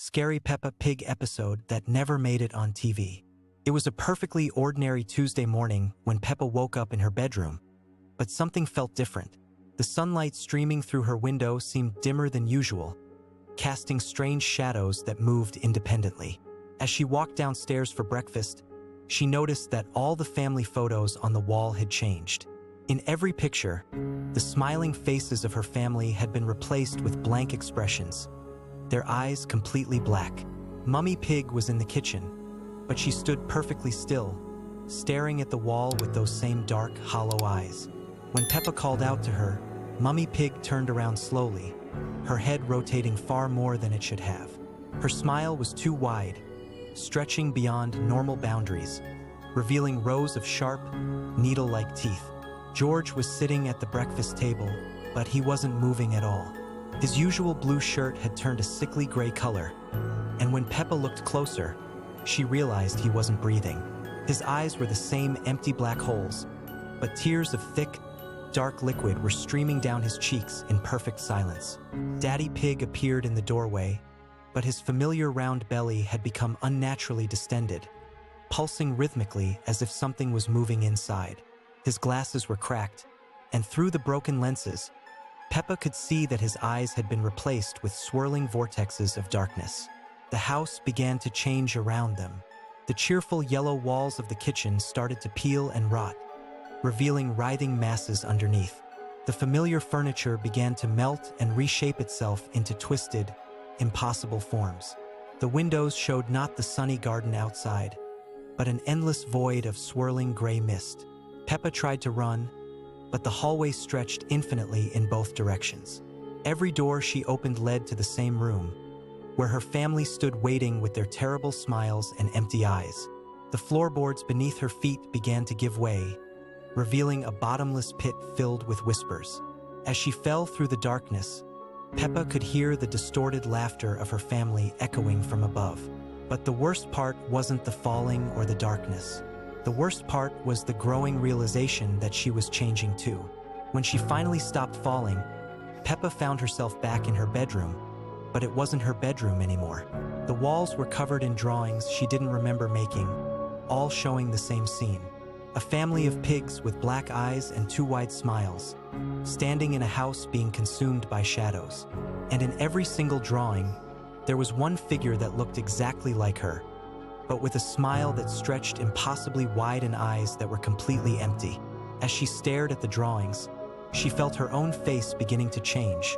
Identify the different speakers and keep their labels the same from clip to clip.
Speaker 1: scary Peppa Pig episode that never made it on TV. It was a perfectly ordinary Tuesday morning when Peppa woke up in her bedroom, but something felt different. The sunlight streaming through her window seemed dimmer than usual, casting strange shadows that moved independently. As she walked downstairs for breakfast, she noticed that all the family photos on the wall had changed. In every picture, the smiling faces of her family had been replaced with blank expressions, their eyes completely black. Mummy Pig was in the kitchen, but she stood perfectly still, staring at the wall with those same dark, hollow eyes. When Peppa called out to her, Mummy Pig turned around slowly, her head rotating far more than it should have. Her smile was too wide, stretching beyond normal boundaries, revealing rows of sharp, needle-like teeth. George was sitting at the breakfast table, but he wasn't moving at all. His usual blue shirt had turned a sickly gray color, and when Peppa looked closer, she realized he wasn't breathing. His eyes were the same empty black holes, but tears of thick, dark liquid were streaming down his cheeks in perfect silence. Daddy Pig appeared in the doorway, but his familiar round belly had become unnaturally distended, pulsing rhythmically as if something was moving inside. His glasses were cracked, and through the broken lenses, Peppa could see that his eyes had been replaced with swirling vortexes of darkness. The house began to change around them. The cheerful yellow walls of the kitchen started to peel and rot, revealing writhing masses underneath. The familiar furniture began to melt and reshape itself into twisted, impossible forms. The windows showed not the sunny garden outside, but an endless void of swirling gray mist. Peppa tried to run, but the hallway stretched infinitely in both directions. Every door she opened led to the same room, where her family stood waiting with their terrible smiles and empty eyes. The floorboards beneath her feet began to give way, revealing a bottomless pit filled with whispers. As she fell through the darkness, Peppa could hear the distorted laughter of her family echoing from above. But the worst part wasn't the falling or the darkness. The worst part was the growing realization that she was changing too. When she finally stopped falling, Peppa found herself back in her bedroom, but it wasn't her bedroom anymore. The walls were covered in drawings she didn't remember making, all showing the same scene. A family of pigs with black eyes and two wide smiles, standing in a house being consumed by shadows. And in every single drawing, there was one figure that looked exactly like her, but with a smile that stretched impossibly wide and eyes that were completely empty. As she stared at the drawings, she felt her own face beginning to change,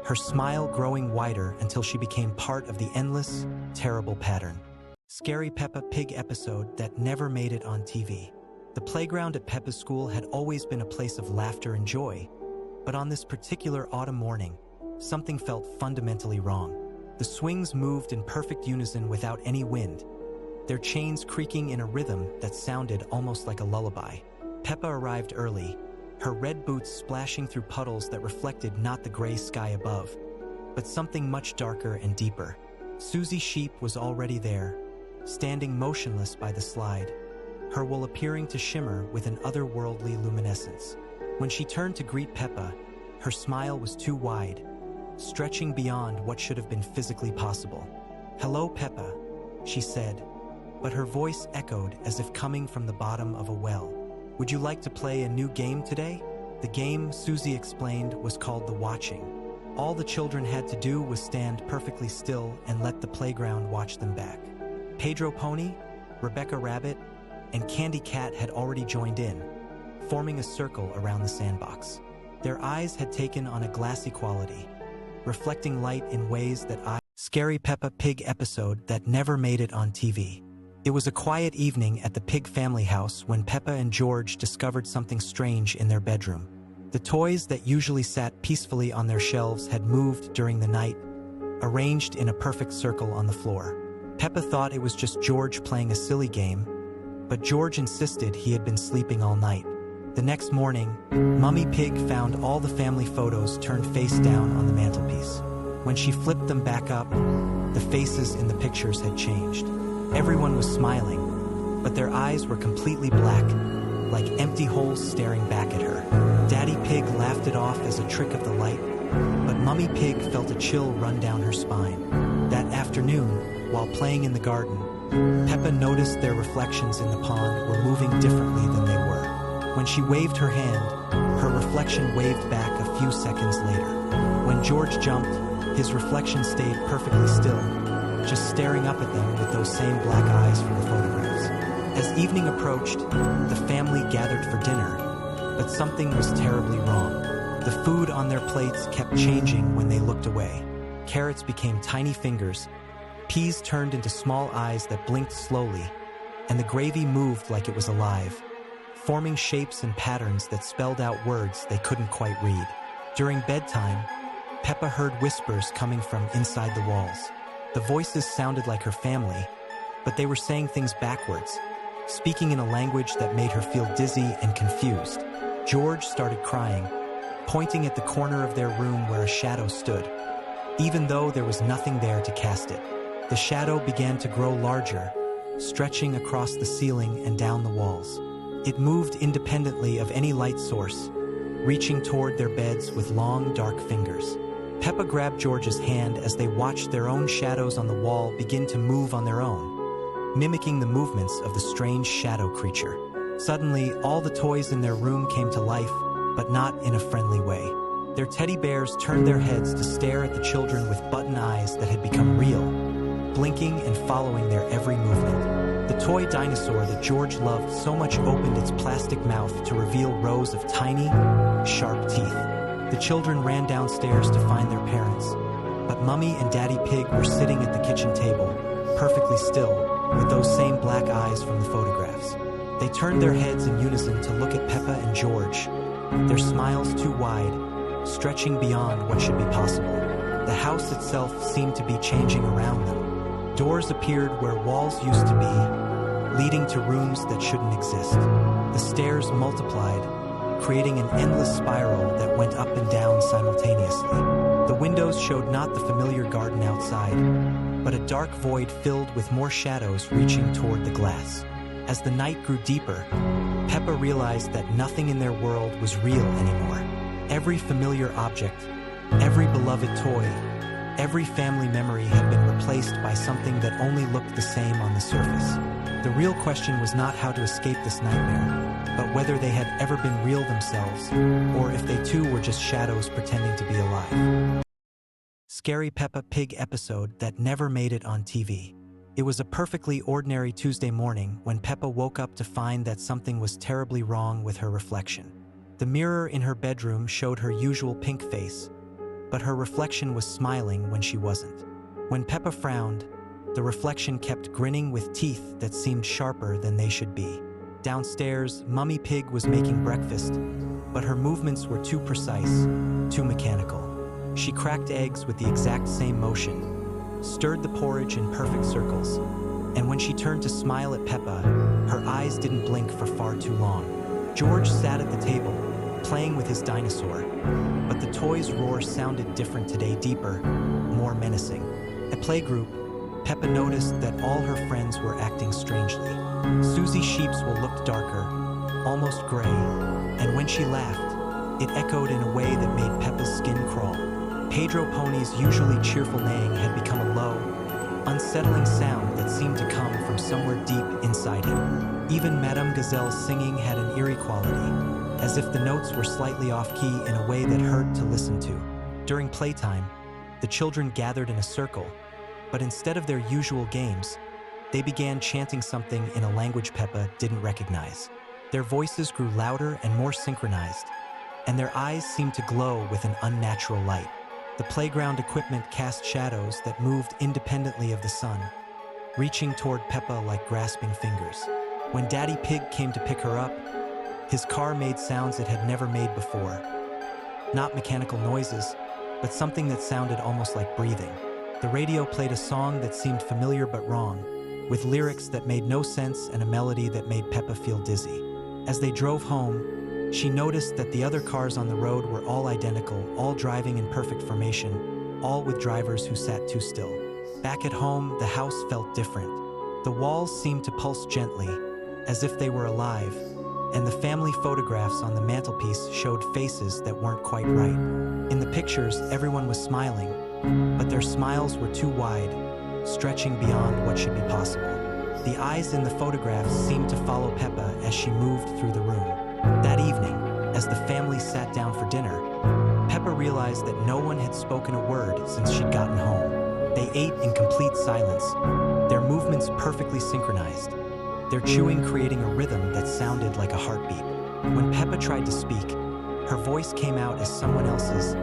Speaker 1: her smile growing wider until she became part of the endless, terrible pattern. Scary Peppa Pig episode that never made it on TV. The playground at Peppa's school had always been a place of laughter and joy, but on this particular autumn morning, something felt fundamentally wrong. The swings moved in perfect unison without any wind, their chains creaking in a rhythm that sounded almost like a lullaby. Peppa arrived early, her red boots splashing through puddles that reflected not the gray sky above, but something much darker and deeper. Susie Sheep was already there, standing motionless by the slide, her wool appearing to shimmer with an otherworldly luminescence. When she turned to greet Peppa, her smile was too wide, stretching beyond what should have been physically possible. "Hello, Peppa," she said, but her voice echoed as if coming from the bottom of a well. "Would you like to play a new game today?" The game, Susie explained, was called the watching. All the children had to do was stand perfectly still and let the playground watch them back. Pedro Pony, Rebecca Rabbit, and Candy Cat had already joined in, forming a circle around the sandbox. Their eyes had taken on a glassy quality, reflecting light in ways that Scary Peppa Pig episode that never made it on TV. It was a quiet evening at the Pig family house when Peppa and George discovered something strange in their bedroom. The toys that usually sat peacefully on their shelves had moved during the night, arranged in a perfect circle on the floor. Peppa thought it was just George playing a silly game, but George insisted he had been sleeping all night. The next morning, Mummy Pig found all the family photos turned face down on the mantelpiece. When she flipped them back up, the faces in the pictures had changed. Everyone was smiling, but their eyes were completely black, like empty holes staring back at her. Daddy Pig laughed it off as a trick of the light, but Mummy Pig felt a chill run down her spine. That afternoon, while playing in the garden, Peppa noticed their reflections in the pond were moving differently than they were. When she waved her hand, her reflection waved back a few seconds later. When George jumped, his reflection stayed perfectly still, just staring up at them with those same black eyes from the photographs. As evening approached, the family gathered for dinner, but something was terribly wrong. The food on their plates kept changing when they looked away. Carrots became tiny fingers, peas turned into small eyes that blinked slowly, and the gravy moved like it was alive, forming shapes and patterns that spelled out words they couldn't quite read. During bedtime, Peppa heard whispers coming from inside the walls. The voices sounded like her family, but they were saying things backwards, speaking in a language that made her feel dizzy and confused. George started crying, pointing at the corner of their room where a shadow stood. Even though there was nothing there to cast it, the shadow began to grow larger, stretching across the ceiling and down the walls. It moved independently of any light source, reaching toward their beds with long, dark fingers. Peppa grabbed George's hand as they watched their own shadows on the wall begin to move on their own, mimicking the movements of the strange shadow creature. Suddenly, all the toys in their room came to life, but not in a friendly way. Their teddy bears turned their heads to stare at the children with button eyes that had become real, blinking and following their every movement. The toy dinosaur that George loved so much opened its plastic mouth to reveal rows of tiny, sharp teeth. The children ran downstairs to find their parents, but Mummy and Daddy Pig were sitting at the kitchen table, perfectly still, with those same black eyes from the photographs. They turned their heads in unison to look at Peppa and George, their smiles too wide, stretching beyond what should be possible. The house itself seemed to be changing around them. Doors appeared where walls used to be, leading to rooms that shouldn't exist. The stairs multiplied, creating an endless spiral that went up and down simultaneously. The windows showed not the familiar garden outside, but a dark void filled with more shadows reaching toward the glass. As the night grew deeper, Peppa realized that nothing in their world was real anymore. Every familiar object, every beloved toy, every family memory had been replaced by something that only looked the same on the surface. The real question was not how to escape this nightmare, but whether they had ever been real themselves, or if they too were just shadows pretending to be alive. Scary Peppa Pig episode that never made it on TV. It was a perfectly ordinary Tuesday morning when Peppa woke up to find that something was terribly wrong with her reflection. The mirror in her bedroom showed her usual pink face, but her reflection was smiling when she wasn't. When Peppa frowned, the reflection kept grinning with teeth that seemed sharper than they should be. Downstairs, Mummy Pig was making breakfast, but her movements were too precise, too mechanical. She cracked eggs with the exact same motion, stirred the porridge in perfect circles, and when she turned to smile at Peppa, her eyes didn't blink for far too long. George sat at the table, playing with his dinosaur, but the toy's roar sounded different today, deeper, more menacing. At playgroup, Peppa noticed that all her friends were acting strangely. Susie Sheep's will looked darker, almost gray, and when she laughed, it echoed in a way that made Peppa's skin crawl. Pedro Pony's usually cheerful neighing had become a low, unsettling sound that seemed to come from somewhere deep inside him. Even Madame Gazelle's singing had an eerie quality, as if the notes were slightly off-key in a way that hurt to listen to. During playtime, the children gathered in a circle, but instead of their usual games, they began chanting something in a language Peppa didn't recognize. Their voices grew louder and more synchronized, and their eyes seemed to glow with an unnatural light. The playground equipment cast shadows that moved independently of the sun, reaching toward Peppa like grasping fingers. When Daddy Pig came to pick her up, his car made sounds it had never made before. Not mechanical noises, but something that sounded almost like breathing. The radio played a song that seemed familiar but wrong, with lyrics that made no sense and a melody that made Peppa feel dizzy. As they drove home, she noticed that the other cars on the road were all identical, all driving in perfect formation, all with drivers who sat too still. Back at home, the house felt different. The walls seemed to pulse gently, as if they were alive, and the family photographs on the mantelpiece showed faces that weren't quite right. In the pictures, everyone was smiling, but their smiles were too wide, stretching beyond what should be possible. The eyes in the photographs seemed to follow Peppa as she moved through the room. That evening, as the family sat down for dinner, Peppa realized that no one had spoken a word since she'd gotten home. They ate in complete silence, their movements perfectly synchronized, their chewing creating a rhythm that sounded like a heartbeat. When Peppa tried to speak, her voice came out as someone else's,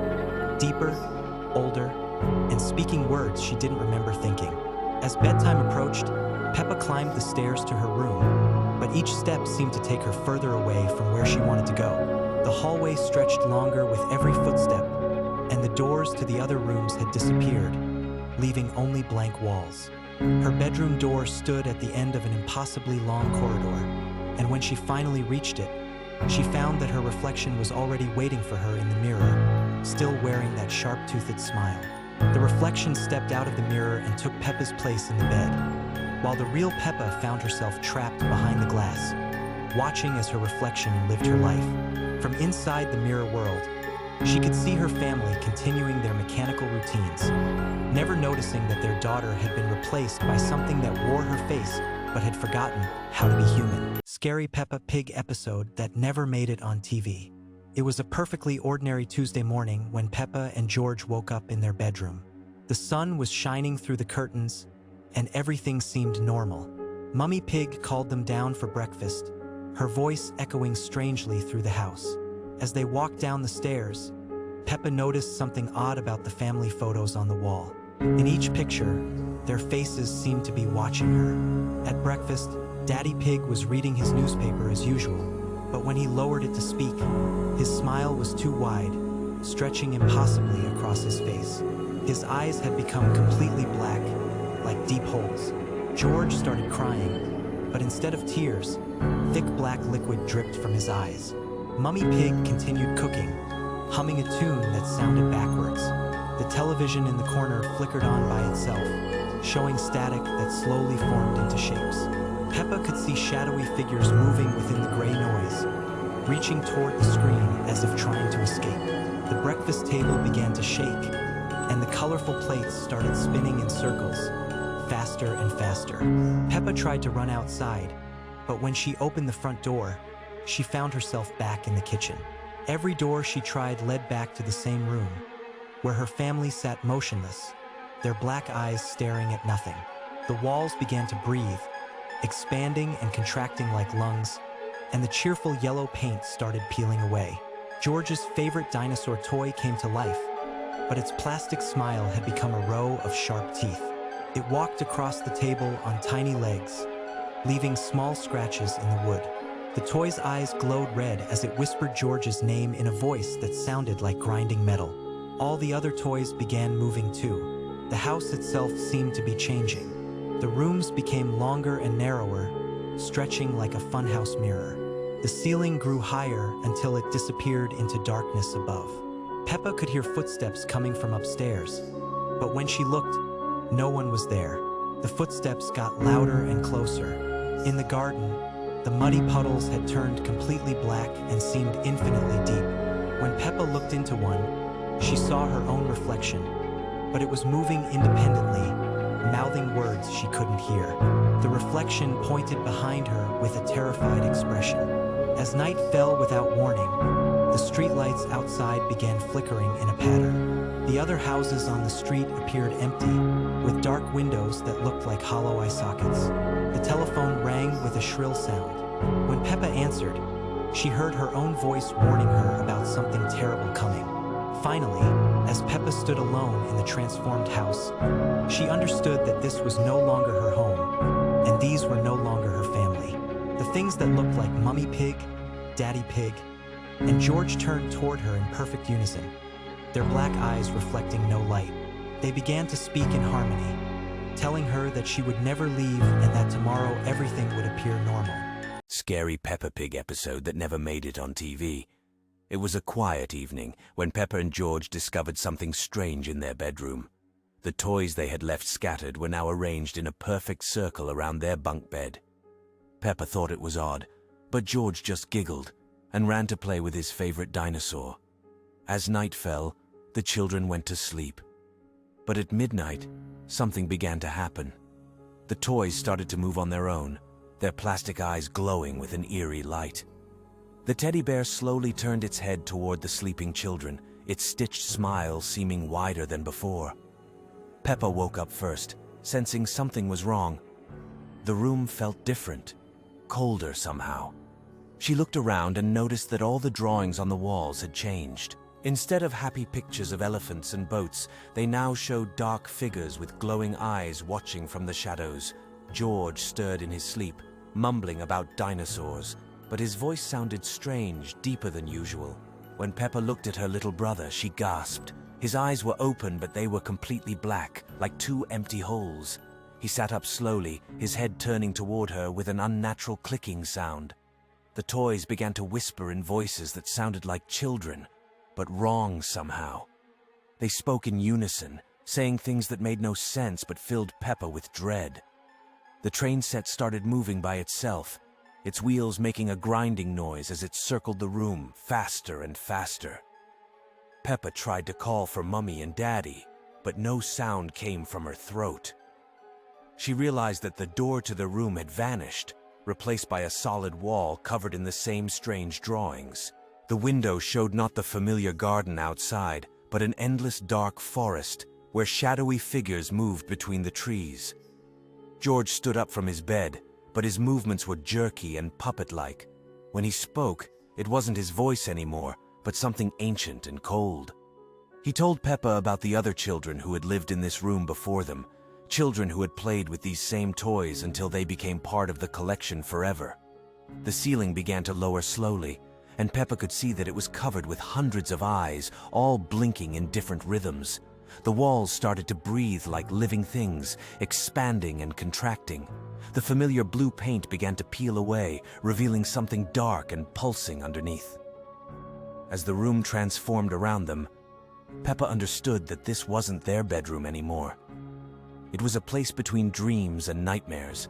Speaker 1: deeper, older, and speaking words she didn't remember thinking. As bedtime approached, Peppa climbed the stairs to her room, but each step seemed to take her further away from where she wanted to go. The hallway stretched longer with every footstep, and the doors to the other rooms had disappeared, leaving only blank walls. Her bedroom door stood at the end of an impossibly long corridor, and when she finally reached it, she found that her reflection was already waiting for her in the mirror, still wearing that sharp-toothed smile. The reflection stepped out of the mirror and took Peppa's place in the bed, while the real Peppa found herself trapped behind the glass, watching as her reflection lived her life. From inside the mirror world, she could see her family continuing their mechanical routines, never noticing that their daughter had been replaced by something that wore her face but had forgotten how to be human. Scary Peppa Pig episode that never made it on TV. It was a perfectly ordinary Tuesday morning when Peppa and George woke up in their bedroom. The sun was shining through the curtains, and everything seemed normal. Mummy Pig called them down for breakfast, her voice echoing strangely through the house. As they walked down the stairs, Peppa noticed something odd about the family photos on the wall. In each picture, their faces seemed to be watching her. At breakfast, Daddy Pig was reading his newspaper as usual, but when he lowered it to speak, his smile was too wide, stretching impossibly across his face. His eyes had become completely black, like deep holes. George started crying, but instead of tears, thick black liquid dripped from his eyes. Mummy Pig continued cooking, humming a tune that sounded backwards. The television in the corner flickered on by itself, showing static that slowly formed into shapes. Peppa could see shadowy figures moving within the gray noise, reaching toward the screen as if trying to escape. The breakfast table began to shake, and the colorful plates started spinning in circles, faster and faster. Peppa tried to run outside, but when she opened the front door, she found herself back in the kitchen. Every door she tried led back to the same room, where her family sat motionless, their black eyes staring at nothing. The walls began to breathe, expanding and contracting like lungs, and the cheerful yellow paint started peeling away. George's favorite dinosaur toy came to life, but its plastic smile had become a row of sharp teeth. It walked across the table on tiny legs, leaving small scratches in the wood. The toy's eyes glowed red as it whispered George's name in a voice that sounded like grinding metal. All the other toys began moving too. The house itself seemed to be changing. The rooms became longer and narrower, stretching like a funhouse mirror. The ceiling grew higher until it disappeared into darkness above. Peppa could hear footsteps coming from upstairs, but when she looked, no one was there. The footsteps got louder and closer. In the garden, the muddy puddles had turned completely black and seemed infinitely deep. When Peppa looked into one, she saw her own reflection, but it was moving independently, mouthing words she couldn't hear. The reflection pointed behind her with a terrified expression. As night fell without warning, the streetlights outside began flickering in a pattern. The other houses on the street appeared empty, with dark windows that looked like hollow eye sockets. The telephone rang with a shrill sound. When Peppa answered, she heard her own voice warning her about something terrible coming. Finally, as Peppa stood alone in the transformed house, she understood that this was no longer her home, and these were no longer her family. The things that looked like Mummy Pig, Daddy Pig, and George turned toward her in perfect unison, their black eyes reflecting no light. They began to speak in harmony, telling her that she would never leave and that tomorrow everything would appear normal.
Speaker 2: Scary Peppa Pig episode that never made it on TV. It was a quiet evening when Peppa and George discovered something strange in their bedroom. The toys they had left scattered were now arranged in a perfect circle around their bunk bed. Peppa thought it was odd, but George just giggled and ran to play with his favorite dinosaur. As night fell, the children went to sleep. But at midnight, something began to happen. The toys started to move on their own, their plastic eyes glowing with an eerie light. The teddy bear slowly turned its head toward the sleeping children, its stitched smile seeming wider than before. Peppa woke up first, sensing something was wrong. The room felt different, colder somehow. She looked around and noticed that all the drawings on the walls had changed. Instead of happy pictures of elephants and boats, they now showed dark figures with glowing eyes watching from the shadows. George stirred in his sleep, mumbling about dinosaurs, but his voice sounded strange, deeper than usual. When Peppa looked at her little brother, she gasped. His eyes were open, but they were completely black, like two empty holes. He sat up slowly, his head turning toward her with an unnatural clicking sound. The toys began to whisper in voices that sounded like children, but wrong somehow. They spoke in unison, saying things that made no sense but filled Peppa with dread. The train set started moving by itself, its wheels making a grinding noise as it circled the room, faster and faster. Peppa tried to call for Mummy and Daddy, but no sound came from her throat. She realized that the door to the room had vanished, replaced by a solid wall covered in the same strange drawings. The window showed not the familiar garden outside, but an endless dark forest where shadowy figures moved between the trees. George stood up from his bed, but his movements were jerky and puppet-like. When he spoke, it wasn't his voice anymore, but something ancient and cold. He told Peppa about the other children who had lived in this room before them, children who had played with these same toys until they became part of the collection forever. The ceiling began to lower slowly, and Peppa could see that it was covered with hundreds of eyes, all blinking in different rhythms. The walls started to breathe like living things, expanding and contracting. The familiar blue paint began to peel away, revealing something dark and pulsing underneath. As the room transformed around them, Peppa understood that this wasn't their bedroom anymore. It was a place between dreams and nightmares,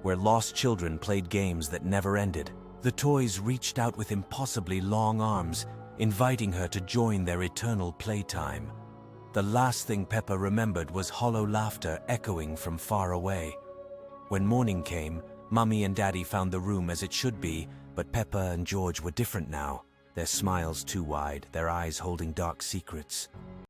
Speaker 2: where lost children played games that never ended. The toys reached out with impossibly long arms, inviting her to join their eternal playtime. The last thing Peppa remembered was hollow laughter echoing from far away. When morning came, Mummy and Daddy found the room as it should be, but Peppa and George were different now, their smiles too wide, their eyes holding dark secrets.